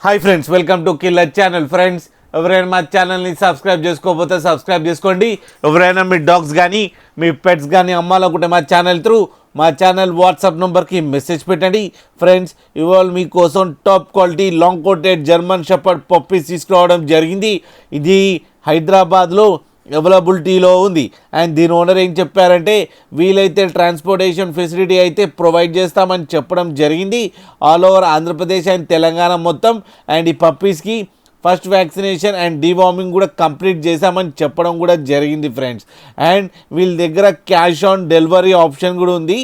Hi friends, welcome to killer channel. Friends, ఎవరైనా మా ఛానల్ని సబ్స్క్రైబ్ చేసుకోకపోతే సబ్స్క్రైబ్ చేసుకోండి. ఎవరైనా మీ డాగ్స్ కానీ మీ పెట్స్ కానీ అమ్మాలనుకుంటే మా ఛానల్ త్రూ మా ఛానల్ వాట్సాప్ నెంబర్కి మెసేజ్ పెట్టండి. ఫ్రెండ్స్, ఇవాళ మీకోసం top quality long coated German shepherd puppies తీసుకురావడం జరిగింది. ఇది హైదరాబాద్లో అవైలబిలిటీలో ఉంది. అండ్ దీని ఓనర్ ఏం చెప్పారంటే, వీలైతే ట్రాన్స్పోర్టేషన్ ఫెసిలిటీ అయితే ప్రొవైడ్ చేస్తామని చెప్పడం జరిగింది. All over Andhra Pradesh and Telangana మొత్తం. అండ్ ఈ పప్పీస్కి ఫస్ట్ వ్యాక్సినేషన్ అండ్ డీవార్మింగ్ కూడా కంప్లీట్ చేశామని చెప్పడం కూడా జరిగింది ఫ్రెండ్స్. అండ్ వీళ్ళ దగ్గర క్యాష్ ఆన్ డెలివరీ ఆప్షన్ కూడా ఉంది.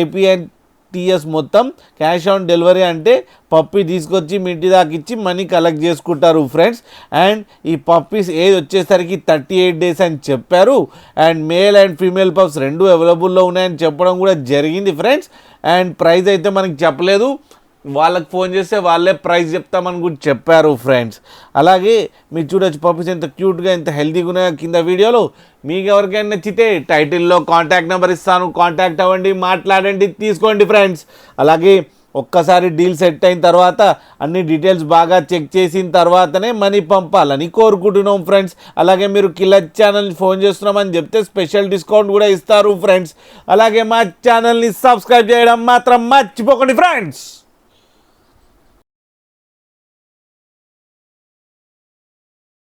ఏపీ అండ్ టీఎస్ మొత్తం క్యాష్ ఆన్ డెలివరీ అంటే పప్పీ తీసుకొచ్చి మీ ఇంటి దాకా ఇచ్చి మనీ కలెక్ట్ చేసుకుంటారు ఫ్రెండ్స్. అండ్ ఈ పప్పీస్ ఏజ్ వచ్చేసరికి 38 days అని చెప్పారు. And male and female pups రెండు అవైలబుల్లో ఉన్నాయని చెప్పడం కూడా జరిగింది ఫ్రెండ్స్. అండ్ ప్రైస్ అయితే మనకి చెప్పలేదు, వాళ్ళకి ఫోన్ చేస్తే వాళ్ళే ప్రైస్ చెప్తామని కూడా చెప్పారు ఫ్రెండ్స్. అలాగే మీరు చూడొచ్చు పప్పీస్ ఎంత క్యూట్గా ఎంత హెల్తీగా ఉన్నాయో కింద వీడియోలో. మీకు ఎవరికైనా నచ్చితే టైటిల్లో కాంటాక్ట్ నెంబర్ ఇస్తాను, కాంటాక్ట్ అవ్వండి, మాట్లాడండి, తీసుకోండి ఫ్రెండ్స్. అలాగే ఒక్కసారి డీల్ సెట్ అయిన తర్వాత అన్ని డీటెయిల్స్ బాగా చెక్ చేసిన తర్వాతనే మనీ పంపాలని కోరుకుంటున్నాం ఫ్రెండ్స్. అలాగే మీరు కిల్లర్ ఛానల్ని ఫోన్ చేస్తున్నామని చెప్తే స్పెషల్ డిస్కౌంట్ కూడా ఇస్తారు ఫ్రెండ్స్. అలాగే మా ఛానల్ని సబ్స్క్రైబ్ చేయడం మాత్రం మర్చిపోకండి ఫ్రెండ్స్.